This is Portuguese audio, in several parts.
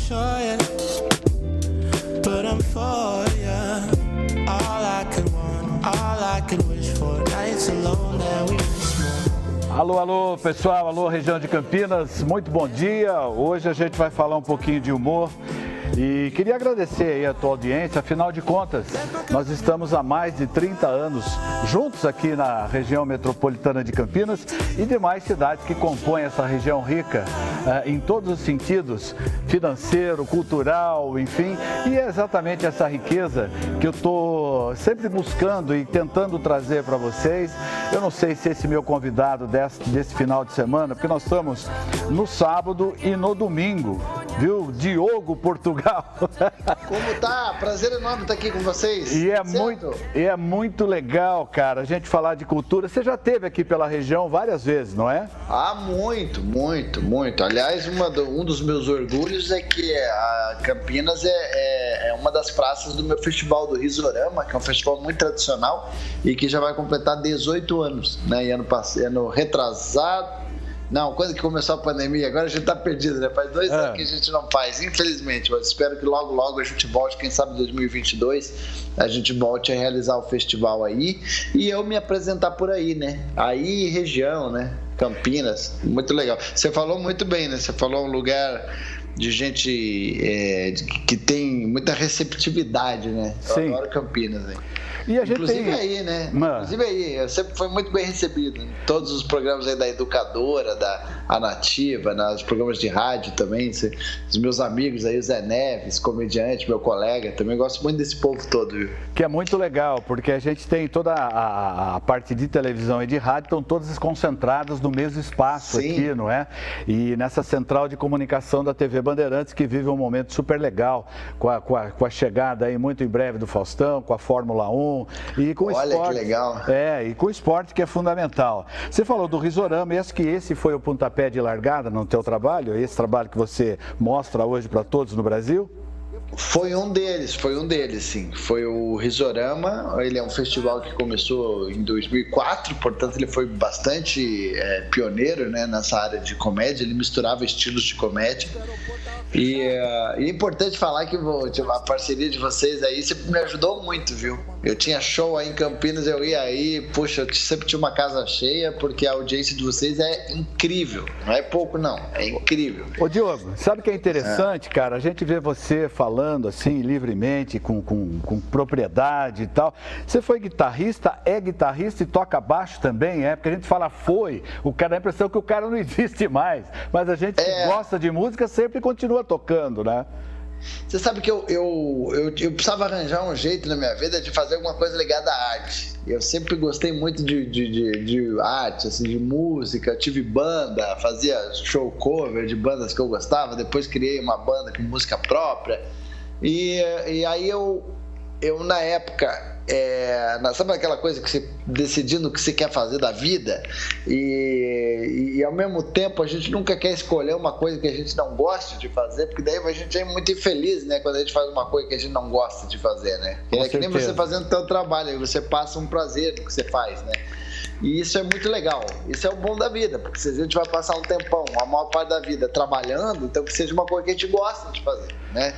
sure yet, but I'm for ya. All I could want, all I could wish for. Nights alone that we miss more. Alô, alô, pessoal, alô, região de Campinas, muito bom dia. Hoje a gente vai falar um pouquinho de humor e queria agradecer aí a tua audiência. Afinal de contas, nós estamos há mais de 30 anos juntos aqui na região metropolitana de Campinas e demais cidades que compõem essa região rica em todos os sentidos, financeiro, cultural, enfim. E é exatamente essa riqueza que eu estou sempre buscando e tentando trazer para vocês. Eu não sei se esse meu convidado desse final de semana, porque nós estamos no sábado e no domingo, viu? Diogo Portugal. Como tá? Prazer enorme estar aqui com vocês. E é muito legal, cara, a gente falar de cultura. Você já esteve aqui pela região várias vezes, não é? Ah, muito. Aliás, um dos meus orgulhos é que a Campinas é uma das praças do meu festival do Risorama, que é um festival muito tradicional e que já vai completar 18 anos, né? E ano retrasado. Não, quando que começou a pandemia, agora a gente tá perdido, né? Faz 2 anos que a gente não faz, infelizmente, mas espero que logo a gente volte, quem sabe em 2022 a gente volte a realizar o festival aí e eu me apresentar por aí, né? Aí, região, né? Campinas, muito legal. Você falou muito bem, né? Você falou um lugar de gente que tem muita receptividade, né? Eu Sim. adoro Campinas, né? E a gente Inclusive aí, né? Inclusive aí, eu sempre fui muito bem recebido em todos os programas aí da Educadora, da Nativa, nos programas de rádio também. Os meus amigos aí, o Zé Neves, comediante, meu colega, também gosto muito desse povo todo, viu? Que é muito legal, porque a gente tem toda a parte de televisão e de rádio, estão todas concentradas no mesmo espaço. Sim. Aqui, não é? E nessa central de comunicação da TV Bandeirantes, que vive um momento super legal, com a chegada aí muito em breve do Faustão, com a Fórmula 1 e com o esporte. Olha que legal. E com o esporte, que é fundamental. Você falou do Risorama, e acho que esse foi o pontapé de largada no teu trabalho, esse trabalho que você mostra hoje para todos no Brasil? Foi um deles, sim. Foi o Risorama, ele é um festival que começou em 2004, portanto ele foi bastante pioneiro, né, nessa área de comédia, ele misturava estilos de comédia. E é importante falar que a parceria de vocês aí sempre me ajudou muito, viu? Eu tinha show aí em Campinas, eu ia aí, poxa, eu sempre tinha uma casa cheia, porque a audiência de vocês é incrível. Não é pouco, não, é incrível. Ô Diogo, sabe o que é interessante, cara? A gente vê você falando assim, livremente, com propriedade e tal. Você foi guitarrista, é guitarrista e toca baixo também, é? Porque a gente fala o cara dá a impressão que o cara não existe mais. Mas a gente que gosta de música sempre continua tocando, né? Você sabe que eu precisava arranjar um jeito na minha vida de fazer alguma coisa ligada à arte. Eu sempre gostei muito de arte, assim, de música. Eu tive banda, fazia show cover de bandas que eu gostava. Depois criei uma banda com música própria. E aí eu na época, sabe aquela coisa que você decidindo o que você quer fazer da vida e ao mesmo tempo a gente nunca quer escolher uma coisa que a gente não gosta de fazer, porque daí a gente é muito infeliz, né, quando a gente faz uma coisa que a gente não gosta de fazer, né? É que nem você fazendo o seu trabalho, aí você passa um prazer no que você faz, né? E isso é muito legal, isso é o bom da vida, porque se a gente vai passar um tempão, a maior parte da vida trabalhando, então que seja uma coisa que a gente gosta de fazer, né?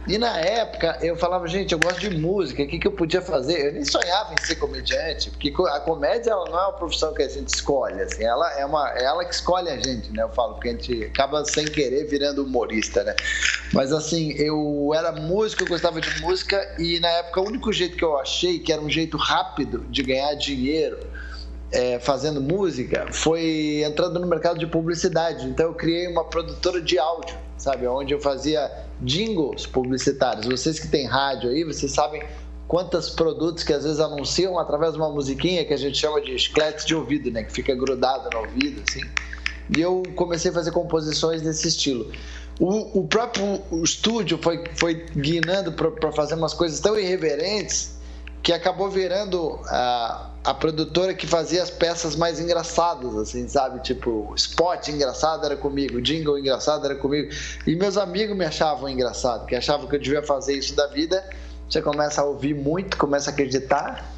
E na época eu falava, gente, eu gosto de música, o que eu podia fazer? Eu nem sonhava em ser comediante, porque a comédia ela não é uma profissão que a gente escolhe, assim, ela é ela que escolhe a gente, né? Eu falo, porque a gente acaba sem querer virando humorista, né? Mas assim, eu era músico, eu gostava de música e na época o único jeito que eu achei que era um jeito rápido de ganhar dinheiro fazendo música foi entrando no mercado de publicidade. Então eu criei uma produtora de áudio, sabe, onde eu fazia jingles publicitários. Vocês que têm rádio aí, vocês sabem quantos produtos que às vezes anunciam através de uma musiquinha que a gente chama de chiclete de ouvido, né, que fica grudado no ouvido, assim. E eu comecei a fazer composições desse estilo. O próprio estúdio foi guinando para fazer umas coisas tão irreverentes que acabou virando a produtora que fazia as peças mais engraçadas, assim, sabe? Tipo, spot engraçado era comigo, jingle engraçado era comigo. E meus amigos me achavam engraçado, que achavam que eu devia fazer isso da vida. Você começa a ouvir muito, começa a acreditar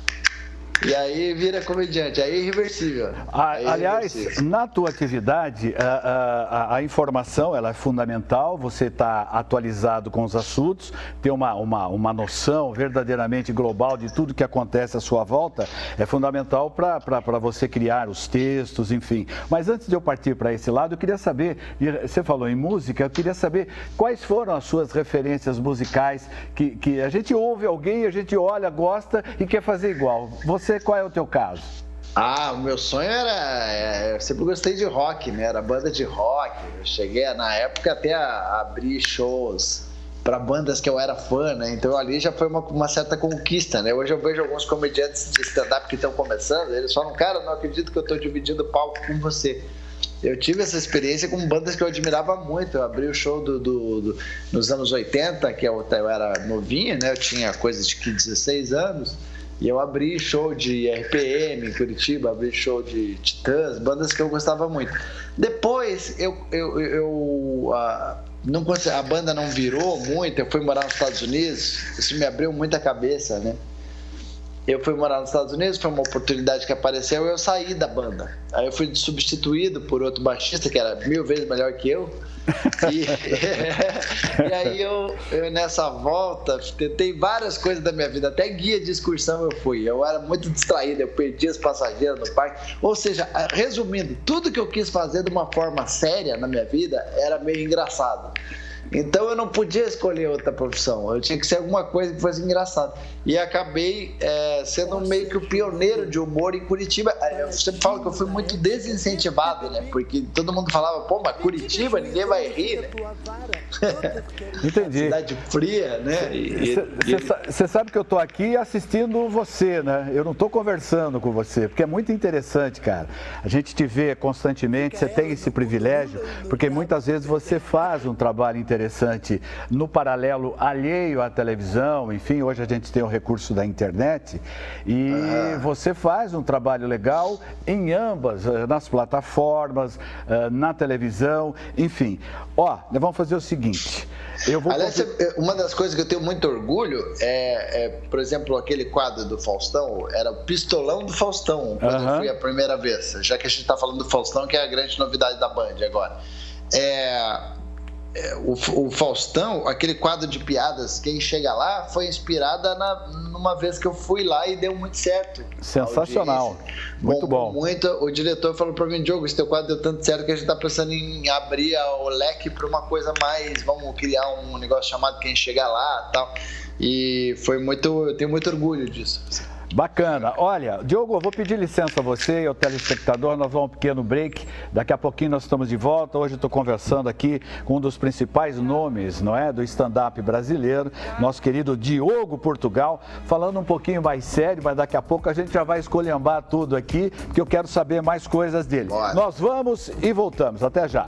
E aí vira comediante, aí é irreversível. Aliás, na tua atividade, a informação ela é fundamental, você está atualizado com os assuntos, ter uma noção verdadeiramente global de tudo que acontece à sua volta, é fundamental para você criar os textos, enfim. Mas antes de eu partir para esse lado, eu queria saber, você falou em música, eu queria saber quais foram as suas referências musicais, que a gente ouve alguém, a gente olha, gosta e quer fazer igual. Você, qual é o teu caso? O meu sonho era... Eu sempre gostei de rock, né? Era banda de rock. Eu cheguei, na época, até a abrir shows para bandas que eu era fã, né? Então ali já foi uma certa conquista, né? Hoje eu vejo alguns comediantes de stand-up que estão começando, eles falam, cara, não acredito que eu estou dividindo palco com você. Eu tive essa experiência com bandas que eu admirava muito. Eu abri o show nos anos 80, que eu era novinho, né? Eu tinha coisa de 16 anos. E eu abri show de RPM em Curitiba, abri show de Titãs, bandas que eu gostava muito. Depois, a banda não virou muito, eu fui morar nos Estados Unidos, isso me abriu muita cabeça, né? Eu fui morar nos Estados Unidos, foi uma oportunidade que apareceu e eu saí da banda. Aí eu fui substituído por outro baixista que era 1000 vezes melhor que eu. E aí eu nessa volta tentei várias coisas da minha vida, até guia de excursão eu fui. Eu era muito distraído, eu perdi os passageiros no parque. Ou seja, resumindo, tudo que eu quis fazer de uma forma séria na minha vida era meio engraçado. Então eu não podia escolher outra profissão, eu tinha que ser alguma coisa que fosse engraçada. E acabei sendo meio que o pioneiro de humor em Curitiba. Eu sempre falo que eu fui muito desincentivado, né? Porque todo mundo falava, pô, mas Curitiba, ninguém vai rir, né? Entendi. Cidade fria, né? Você sabe que eu tô aqui assistindo você, né? Eu não tô conversando com você, porque é muito interessante, cara. A gente te vê constantemente, você tem esse privilégio, porque muitas vezes você faz um trabalho interessante no paralelo alheio à televisão, enfim, hoje a gente tem o recurso da internet e você faz um trabalho legal em ambas, nas plataformas, na televisão, enfim. Ó, nós vamos fazer o seguinte, Aliás, uma das coisas que eu tenho muito orgulho por exemplo, aquele quadro do Faustão, era o Pistolão do Faustão, quando eu fui a primeira vez, já que a gente está falando do Faustão, que é a grande novidade da Band agora. O Faustão, aquele quadro de piadas, Quem Chega Lá, foi inspirada numa vez que eu fui lá e deu muito certo. Sensacional, muito bom. O diretor falou para mim, Diogo, esse teu quadro deu tanto certo que a gente está pensando em abrir o leque para uma coisa mais, vamos criar um negócio chamado Quem Chega Lá e tal. E eu tenho muito orgulho disso. Bacana. Olha, Diogo, eu vou pedir licença a você e ao telespectador, nós vamos um pequeno break, daqui a pouquinho nós estamos de volta. Hoje eu estou conversando aqui com um dos principais nomes, não é, do stand-up brasileiro, nosso querido Diogo Portugal, falando um pouquinho mais sério, mas daqui a pouco a gente já vai esculhambar tudo aqui, porque eu quero saber mais coisas dele. Bora. Nós vamos e voltamos. Até já.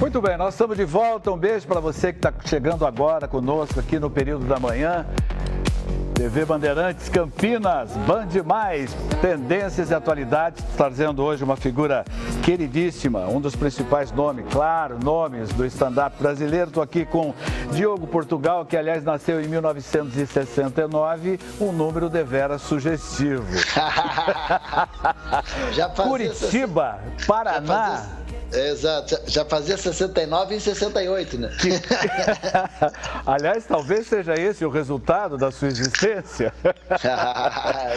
Muito bem, nós estamos de volta. Um beijo para você que está chegando agora conosco aqui no período da manhã. TV Bandeirantes Campinas, Band Mais, tendências e atualidades, trazendo hoje uma figura queridíssima, um dos principais nomes, claro, nomes do stand-up brasileiro. Estou aqui com Diogo Portugal, que aliás nasceu em 1969, um número deveras sugestivo. Curitiba, Paraná. Exato, já fazia 69 em 68, né? Aliás, talvez seja esse o resultado da sua existência.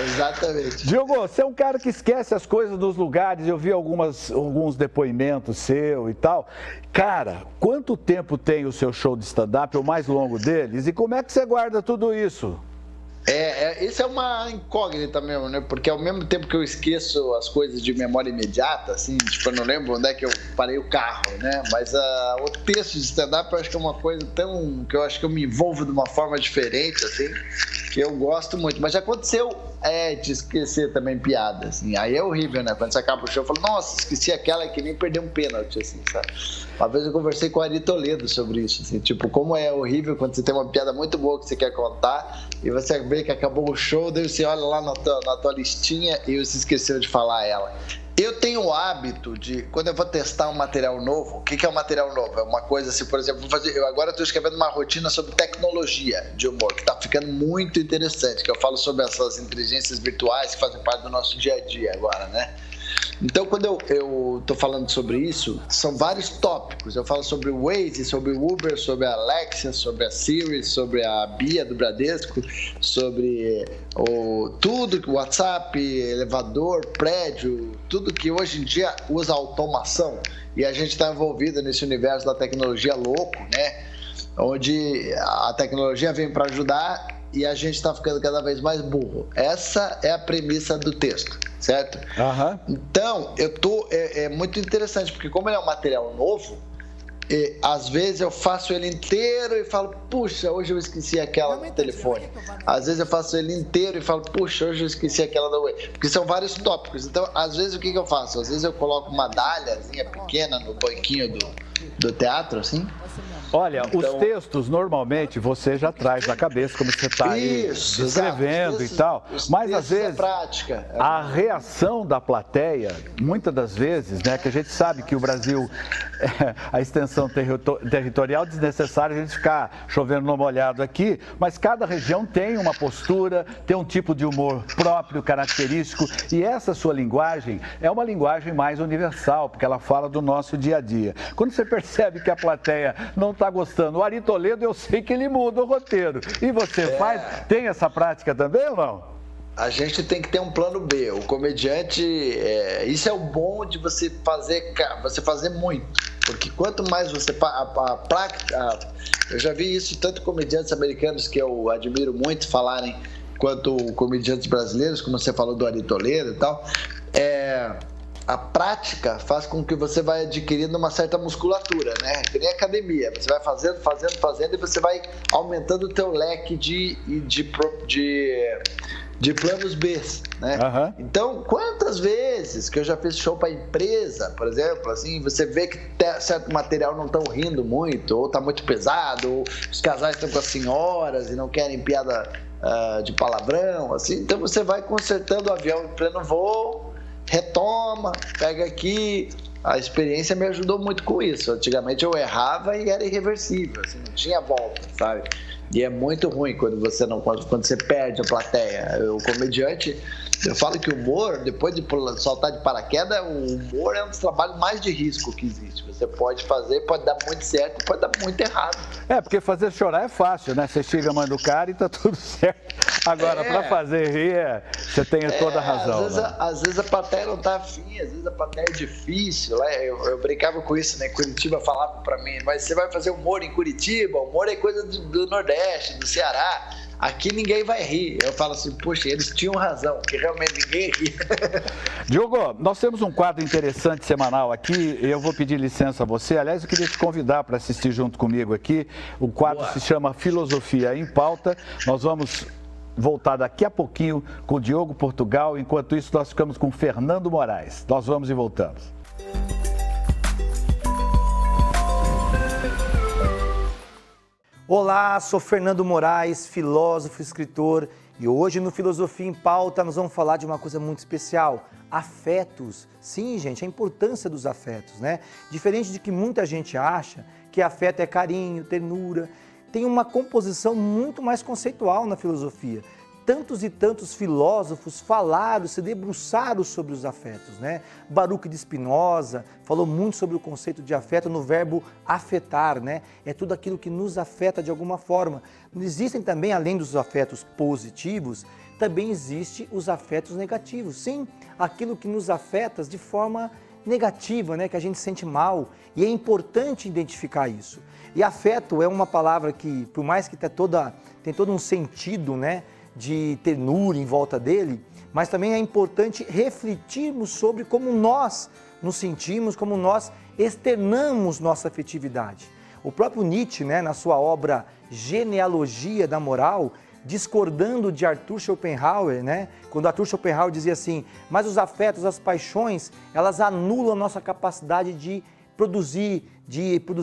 Exatamente. Diogo, você é um cara que esquece as coisas dos lugares, eu vi alguns depoimentos seu e tal. Cara, quanto tempo tem o seu show de stand-up, o mais longo deles, e como é que você guarda tudo isso? Isso é uma incógnita mesmo, né? Porque ao mesmo tempo que eu esqueço as coisas de memória imediata, assim, tipo, eu não lembro onde é que eu parei o carro, né? Mas o texto de stand-up eu acho que é uma coisa tão... que eu acho que eu me envolvo de uma forma diferente, assim. que eu gosto muito. Mas já aconteceu de esquecer também piada, assim. Aí é horrível, né? Quando você acaba o show, eu falo, nossa, esqueci aquela que nem perdeu um pênalti, assim, sabe? Uma vez eu conversei com o Ari Toledo sobre isso, assim, tipo, como é horrível quando você tem uma piada muito boa que você quer contar e você vê que acabou o show, daí você olha lá na tua listinha e você esqueceu de falar ela. Eu tenho o hábito de, quando eu vou testar um material novo, o que é um material novo? É uma coisa assim, por exemplo, eu agora estou escrevendo uma rotina sobre tecnologia de humor, que está ficando muito interessante, que eu falo sobre essas inteligências virtuais que fazem parte do nosso dia a dia agora, né? Então, quando eu estou falando sobre isso, são vários tópicos. Eu falo sobre o Waze, sobre o Uber, sobre a Alexa, sobre a Siri, sobre a Bia do Bradesco, sobre tudo, WhatsApp, elevador, prédio, tudo que hoje em dia usa automação. E a gente está envolvido nesse universo da tecnologia louco, né? Onde a tecnologia vem para ajudar e a gente está ficando cada vez mais burro. Essa é a premissa do texto, certo? Uhum. Então, é muito interessante, porque como ele é um material novo, às vezes eu faço ele inteiro e falo, puxa, hoje eu esqueci aquela no telefone. Às vezes eu faço ele inteiro e falo, puxa, hoje eu esqueci aquela da Way. Porque são vários tópicos. Então, às vezes, o que eu faço? Às vezes eu coloco uma dáliazinha pequena no banquinho do teatro, assim. Olha, os textos, normalmente, você já traz na cabeça, como você está aí escrevendo e tal. Mas, às vezes, a reação da plateia, muitas das vezes, né, que a gente sabe que o Brasil, a extensão territorial desnecessária a gente ficar chovendo no molhado aqui, mas cada região tem uma postura, tem um tipo de humor próprio, característico, e essa sua linguagem é uma linguagem mais universal, porque ela fala do nosso dia a dia. Quando você percebe que a plateia não está gostando, o Ari Toledo, eu sei que ele muda o roteiro. E você tem essa prática também ou não? A gente tem que ter um plano B. O comediante, isso é o bom de você fazer muito. Porque quanto mais você... eu já vi isso, tanto comediantes americanos que eu admiro muito falarem, quanto comediantes brasileiros, como você falou do Ari Toledo e tal. A prática faz com que você vai adquirindo uma certa musculatura, né? Que nem academia. Você vai fazendo e você vai aumentando o teu leque de planos B, né? Uhum. Então, quantas vezes que eu já fiz show para empresa, por exemplo, assim, você vê que certo material não estão rindo muito, ou está muito pesado, ou os casais estão com as senhoras e não querem piada de palavrão, assim. Então, você vai consertando o avião em pleno voo, retoma, pega aqui. A experiência me ajudou muito com isso. Antigamente eu errava e era irreversível, assim, não tinha volta, sabe? E é muito ruim quando você perde a plateia. O comediante, eu falo que o humor, depois de saltar de paraquedas, o humor é um dos trabalhos mais de risco que existe. Você pode fazer, pode dar muito certo, pode dar muito errado. Porque fazer chorar é fácil, né? Você chega a mãe do cara e tá tudo certo. Agora, para fazer rir, você tem toda a razão. Às vezes a plateia não tá afim, às vezes a plateia é difícil. Né? Eu brincava com isso, né? Curitiba falava para mim, mas você vai fazer humor em Curitiba? Humor é coisa do Nordeste, do Ceará. Aqui ninguém vai rir. Eu falo assim, poxa, eles tinham razão, que realmente ninguém ri. Diogo, nós temos um quadro interessante semanal aqui, eu vou pedir licença a você. Aliás, eu queria te convidar para assistir junto comigo aqui. O quadro se chama Filosofia em Pauta. Nós vamos voltar daqui a pouquinho com o Diogo Portugal. Enquanto isso, nós ficamos com o Fernando Moraes. Nós vamos e voltamos. Olá, sou Fernando Moraes, filósofo, escritor, e hoje no Filosofia em Pauta nós vamos falar de uma coisa muito especial, afetos. Sim, gente, a importância dos afetos, né? Diferente de que muita gente acha que afeto é carinho, ternura, tem uma composição muito mais conceitual na filosofia. Tantos e tantos filósofos falaram, se debruçaram sobre os afetos, né? Baruch de Spinoza falou muito sobre o conceito de afeto no verbo afetar, né? É tudo aquilo que nos afeta de alguma forma. Existem também, além dos afetos positivos, também existem os afetos negativos. Sim, aquilo que nos afeta de forma negativa, né? Que a gente sente mal, e é importante identificar isso. E afeto é uma palavra que, por mais que tem todo um sentido, né? De ternura em volta dele, mas também é importante refletirmos sobre como nós nos sentimos, como nós externamos nossa afetividade. O próprio Nietzsche, né, na sua obra Genealogia da Moral, discordando de Arthur Schopenhauer, né? Quando Arthur Schopenhauer dizia assim, mas os afetos, as paixões, elas anulam a nossa capacidade de produzir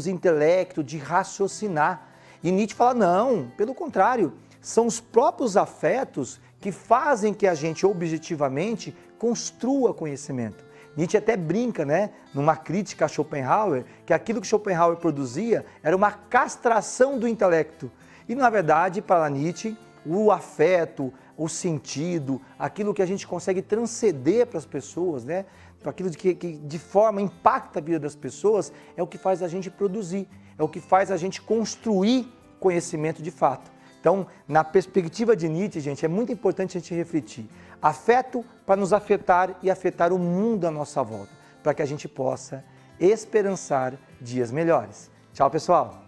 intelecto, de raciocinar. E Nietzsche fala, não, pelo contrário, são os próprios afetos que fazem que a gente objetivamente construa conhecimento. Nietzsche até brinca, né, numa crítica a Schopenhauer, que aquilo que Schopenhauer produzia era uma castração do intelecto. E, na verdade, para Nietzsche, o afeto, o sentido, aquilo que a gente consegue transcender para as pessoas, né, aquilo que de forma impacta a vida das pessoas, é o que faz a gente produzir, é o que faz a gente construir conhecimento de fato. Então, na perspectiva de Nietzsche, gente, é muito importante a gente refletir. Afeto para nos afetar e afetar o mundo à nossa volta, para que a gente possa esperançar dias melhores. Tchau, pessoal!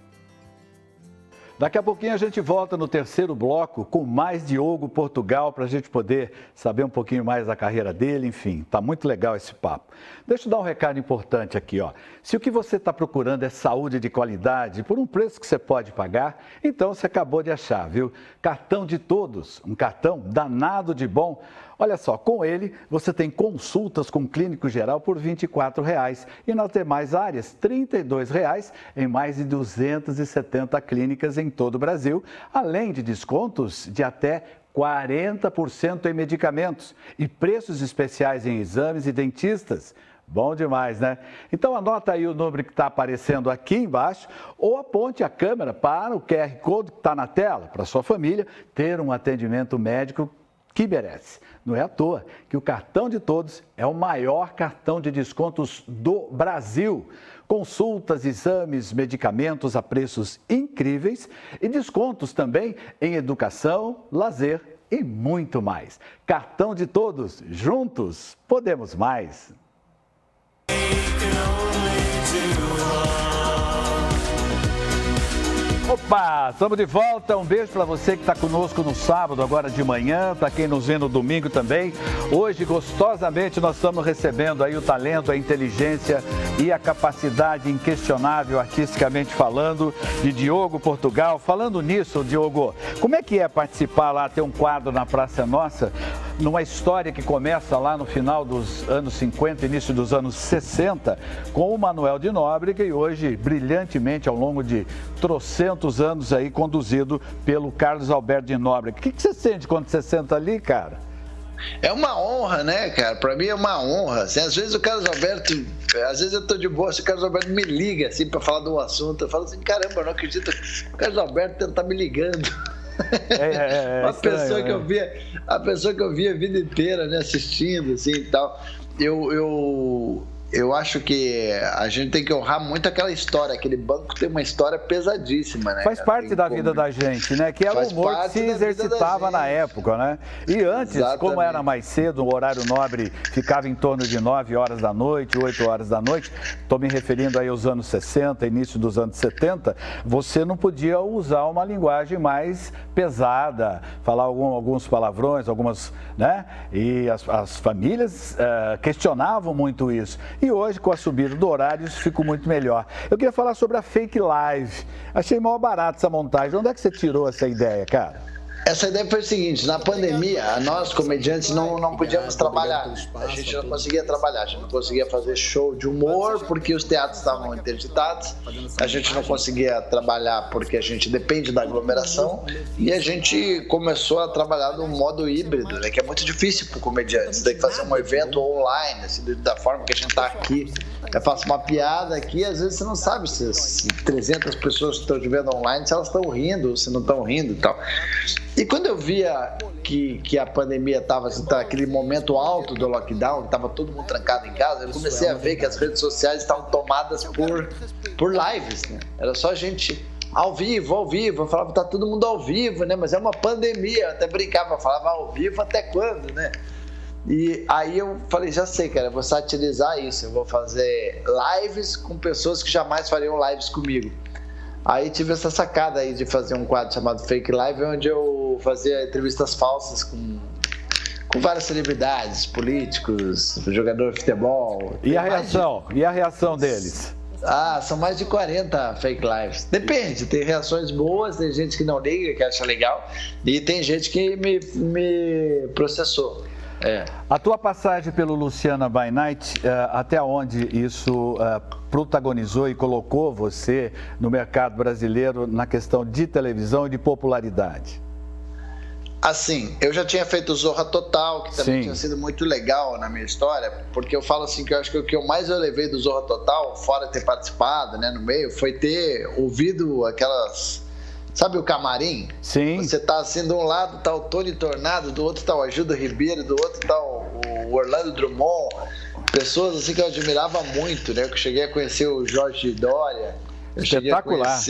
Daqui a pouquinho a gente volta no terceiro bloco com mais Diogo Portugal para a gente poder saber um pouquinho mais da carreira dele, enfim, tá muito legal esse papo. Deixa eu dar um recado importante aqui, ó. Se o que você está procurando é saúde de qualidade por um preço que você pode pagar, então você acabou de achar, viu? Cartão de Todos, um cartão danado de bom. Olha só, com ele você tem consultas com clínico geral por R$ 24,00 e nas demais áreas R$ 32,00 em mais de 270 clínicas em todo o Brasil, além de descontos de até 40% em medicamentos e preços especiais em exames e dentistas. Bom demais, né? Então anota aí o número que está aparecendo aqui embaixo ou aponte a câmera para o QR Code que está na tela, para sua família ter um atendimento médico que merece. Não é à toa que o Cartão de Todos é o maior cartão de descontos do Brasil. Consultas, exames, medicamentos a preços incríveis e descontos também em educação, lazer e muito mais. Cartão de Todos, juntos podemos mais. Opa, estamos de volta. Um beijo para você que está conosco no sábado, agora de manhã, para quem nos vê no domingo também. Hoje, gostosamente, nós estamos recebendo aí o talento, a inteligência e a capacidade inquestionável, artisticamente falando, de Diogo Portugal. Falando nisso, Diogo, como é que é participar lá, ter um quadro na Praça Nossa, numa história que começa lá no final dos anos 50, início dos anos 60, com o Manuel de Nóbrega e hoje, brilhantemente, ao longo de trocentos anos aí, conduzido pelo Carlos Alberto de Nóbrega. O que você sente quando você senta ali, cara? É uma honra, né, cara? Pra mim é uma honra. Assim, às vezes o Carlos Alberto, às vezes eu tô de boa, se o Carlos Alberto me liga, assim, pra falar de um assunto, eu falo assim, caramba, eu não acredito que o Carlos Alberto tá me ligando. Uma pessoa que eu via, a pessoa que eu via a vida inteira, né, assistindo, assim, e tal. Eu acho que a gente tem que honrar muito aquela história. Aquele banco tem uma história pesadíssima, né? Faz parte da vida da gente, né? Que era o humor que se exercitava na época, né? E antes, exatamente, como era mais cedo, o horário nobre ficava em torno de 9 horas da noite, 8 horas da noite. Estou me referindo aí aos anos 60, início dos anos 70. Você não podia usar uma linguagem mais pesada, falar alguns palavrões, algumas, né? E as famílias questionavam muito isso. E hoje, com a subida do horário, isso ficou muito melhor. Eu queria falar sobre a Fake Live. Achei mal barato essa montagem. Onde é que você tirou essa ideia, cara? Essa ideia foi o seguinte, na pandemia, nós comediantes não podíamos trabalhar, a gente não conseguia trabalhar, a gente não conseguia fazer show de humor porque os teatros estavam interditados, a gente não conseguia trabalhar porque a gente depende da aglomeração e a gente começou a trabalhar no modo híbrido, né, que é muito difícil para o comediante, você tem que fazer um evento online, assim, da forma que a gente está aqui, eu faço uma piada aqui, às vezes você não sabe se 300 pessoas que estão te vendo online, se elas estão rindo ou se não estão rindo e tal. E quando eu via que a pandemia estava assim, aquele momento alto do lockdown, estava todo mundo trancado em casa, eu comecei a ver que as redes sociais estavam tomadas por lives, né? Era só gente ao vivo, eu falava, tá todo mundo ao vivo, né? Mas é uma pandemia, eu até brincava, eu falava ao vivo até quando, né? E aí eu falei, já sei, cara, eu vou satirizar isso, eu vou fazer lives com pessoas que jamais fariam lives comigo. Aí tive essa sacada aí de fazer um quadro chamado Fake Live, onde eu fazia entrevistas falsas com várias celebridades, políticos, jogador de futebol. E a reação deles? São mais de 40 fake lives. Depende, tem reações boas, tem gente que não liga, que acha legal, e tem gente que me processou. A tua passagem pelo Luciana by Night, até onde isso protagonizou e colocou você no mercado brasileiro na questão de televisão e de popularidade? Assim, eu já tinha feito o Zorra Total, que também tinha sido muito legal na minha história, porque eu falo assim que eu acho que o que eu mais levei do Zorra Total, fora ter participado, né, no meio, foi ter ouvido aquelas... Sabe o camarim? Sim. Você tá assim, de um lado tá o Tony Tornado, do outro tá o Agildo Ribeiro, do outro tá o Orlando Drummond, pessoas assim que eu admirava muito, né, que eu cheguei a conhecer o Jorge Dória. Espetacular.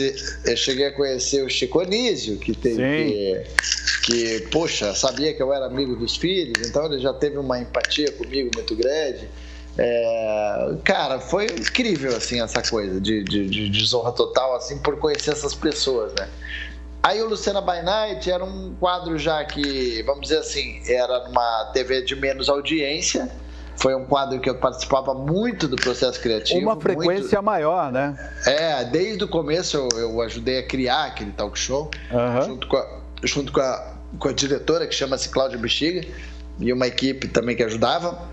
Eu cheguei a conhecer o Chico Anísio, que, poxa, sabia que eu era amigo dos filhos, então ele já teve uma empatia comigo muito grande. Cara, foi incrível, assim, essa coisa de Zorra Total, assim, por conhecer essas pessoas, né? Aí o Luciana by Night era um quadro já que, vamos dizer assim, era numa TV de menos audiência. Foi um quadro que eu participava muito do processo criativo. Uma frequência maior, né? Desde o começo eu ajudei a criar aquele talk show, junto com a diretora, que chama-se Cláudia Bexiga, e uma equipe também que ajudava.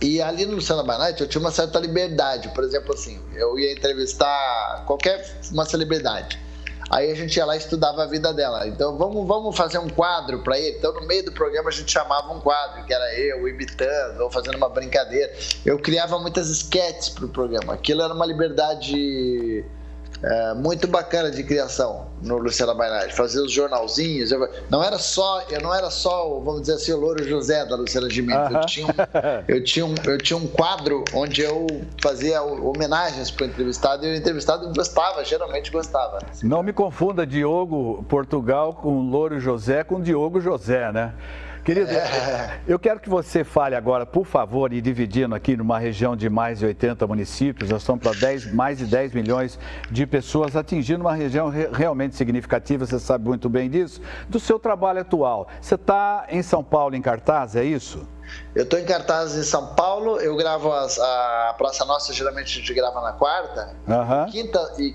E ali no Luciana by Night eu tinha uma certa liberdade. Por exemplo, assim, eu ia entrevistar uma celebridade. Aí a gente ia lá e estudava a vida dela. Então, vamos fazer um quadro para ele. Então, no meio do programa, a gente chamava um quadro, que era eu imitando ou fazendo uma brincadeira. Eu criava muitas sketches para o programa. Aquilo era uma liberdade muito bacana de criação no Luciana by Night. Fazer os jornalzinhos. Eu não era só, vamos dizer assim, o Louro José da Luciana Gimenez. Eu tinha um quadro onde eu fazia homenagens para o entrevistado, e o entrevistado geralmente gostava. Não me confunda Diogo Portugal com Louro José com Diogo José, né? Querido, eu quero que você fale agora, por favor, e dividindo aqui numa região de mais de 80 municípios, nós estamos para mais de 10 milhões de pessoas, atingindo uma região realmente significativa, você sabe muito bem disso, do seu trabalho atual. Você está em São Paulo em cartaz, é isso? Eu estou em cartaz em São Paulo, eu gravo a Praça Nossa, geralmente a gente grava na quarta,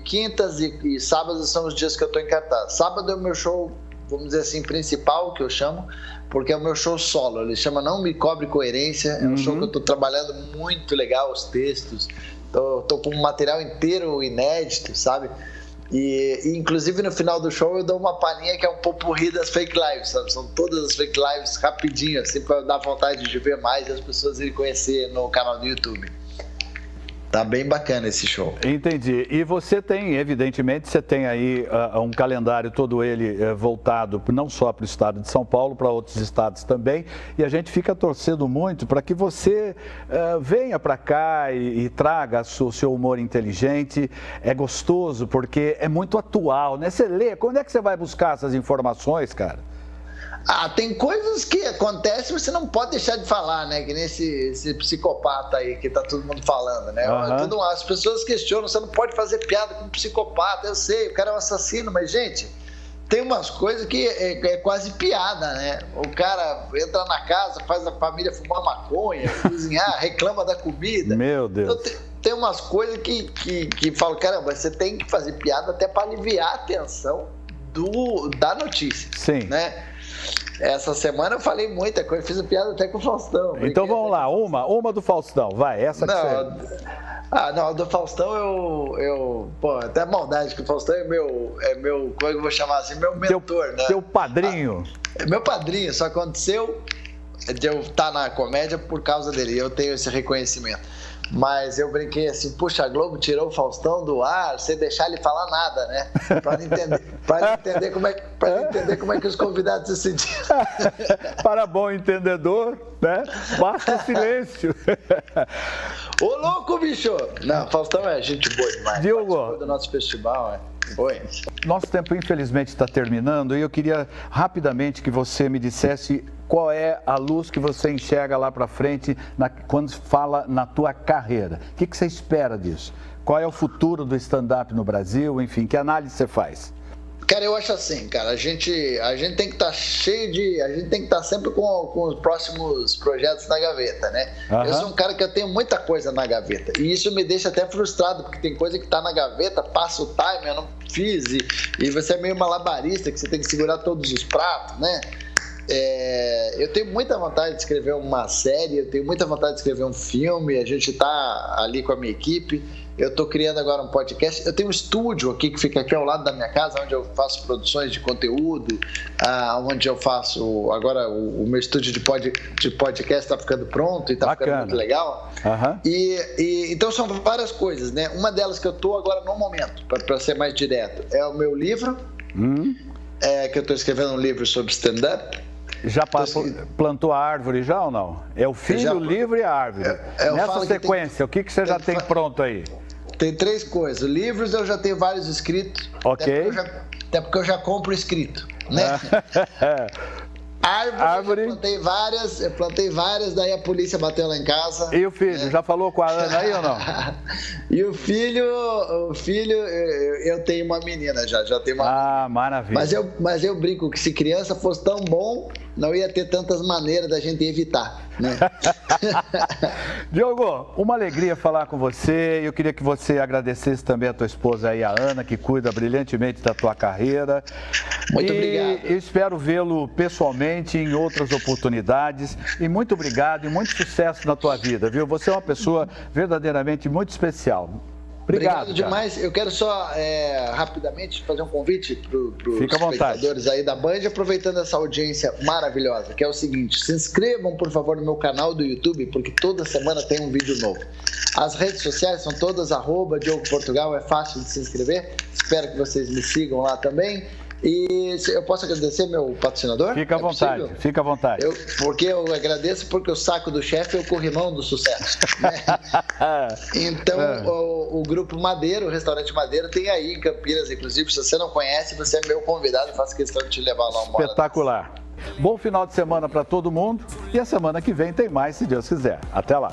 quintas e sábados são os dias que eu estou em cartaz. Sábado é o meu show, vamos dizer assim, principal, que eu chamo, porque é o meu show solo, ele chama Não Me Cobre Coerência, é um show que eu estou trabalhando muito legal, os textos, estou com um material inteiro inédito, sabe? E inclusive no final do show eu dou uma palhinha que é um popurrí das fake lives, sabe? São todas as fake lives rapidinho, assim, para dar vontade de ver mais e as pessoas irem conhecer no canal do YouTube. Tá bem bacana esse show. Entendi. E você tem, evidentemente, você tem aí um calendário todo ele voltado não só para o estado de São Paulo, para outros estados também. E a gente fica torcendo muito para que você venha para cá e traga o seu humor inteligente. É gostoso porque é muito atual, né? Você lê, quando é que você vai buscar essas informações, cara? Tem coisas que acontecem, mas você não pode deixar de falar, né? Que nem esse psicopata aí que tá todo mundo falando, né? As pessoas questionam, você não pode fazer piada com um psicopata, eu sei, o cara é um assassino, mas, gente, tem umas coisas que é quase piada, né? O cara entra na casa, faz a família fumar maconha, cozinhar, reclama da comida. Meu Deus. Então, tem umas coisas que falam, caramba, você tem que fazer piada até para aliviar a tensão da notícia. Sim. Né? Essa semana eu falei muita coisa, fiz a piada até com o Faustão. Então vamos lá, uma do Faustão, vai, essa que você... Não, do Faustão pô, até maldade, que o Faustão é meu, como é que eu vou chamar assim, meu mentor, né? Teu padrinho. Meu padrinho, só aconteceu de eu estar na comédia por causa dele, eu tenho esse reconhecimento. Mas eu brinquei assim, puxa, a Globo tirou o Faustão do ar sem deixar ele falar nada, né? Para entender como é que os convidados se sentiam. Para bom entendedor, né? Basta o silêncio. Ô, louco, bicho! Não, Faustão é gente boa demais. Diogo, do nosso festival, Oi. Nosso tempo, infelizmente, está terminando e eu queria rapidamente que você me dissesse qual é a luz que você enxerga lá para frente quando fala na tua carreira. O que você espera disso? Qual é o futuro do stand-up no Brasil? Enfim, que análise você faz? Cara, eu acho assim, cara, a gente tem que estar cheio de... A gente tem que estar sempre com os próximos projetos na gaveta, né? Eu sou um cara que eu tenho muita coisa na gaveta. E isso me deixa até frustrado, porque tem coisa que tá na gaveta, passa o time, eu não fiz. E você é meio malabarista, que você tem que segurar todos os pratos, né? Eu tenho muita vontade de escrever uma série, eu tenho muita vontade de escrever um filme, a gente tá ali com a minha equipe. Eu estou criando agora um podcast. Eu tenho um estúdio aqui que fica aqui ao lado da minha casa, onde eu faço produções de conteúdo, onde eu faço... Agora o meu estúdio de podcast está ficando pronto e está ficando muito legal. Então são várias coisas, né? Uma delas que eu estou agora no momento, para ser mais direto, é o meu livro, que eu estou escrevendo um livro sobre stand-up. Já plantou a árvore já ou não? É o filho, o livro e a árvore. Nessa sequência, o que você já tem pronto aí? Tem 3 coisas. Livros eu já tenho vários escritos. Ok. Até porque eu já compro escrito, né? Árvore. Eu plantei várias, daí a polícia bateu lá em casa. E o filho, já falou com a Ana aí ou não? E o filho, eu tenho uma menina já tenho uma menina. Maravilha. Mas eu brinco que se criança fosse tão bom, não ia ter tantas maneiras da gente evitar, né? Diogo, uma alegria falar com você. Eu queria que você agradecesse também a tua esposa aí, a Ana, que cuida brilhantemente da tua carreira. Muito obrigado. Eu espero vê-lo pessoalmente em outras oportunidades. E muito obrigado e muito sucesso na tua vida, viu? Você é uma pessoa verdadeiramente muito especial. Obrigado demais. Eu quero só rapidamente fazer um convite para os espectadores aí da Band, aproveitando essa audiência maravilhosa, que é o seguinte: se inscrevam, por favor, no meu canal do YouTube, porque toda semana tem um vídeo novo. As redes sociais são todas @Diogo Portugal, é fácil de se inscrever. Espero que vocês me sigam lá também. E eu posso agradecer meu patrocinador? Fica à vontade, fica à vontade. Porque eu agradeço porque o saco do chefe é o corrimão do sucesso, né? Então, o Grupo Madeira, o Restaurante Madeira, tem aí em Campinas, inclusive. Se você não conhece, você é meu convidado, eu faço questão de te levar lá uma hora. Espetacular. Bom final de semana para todo mundo e a semana que vem tem mais, se Deus quiser. Até lá.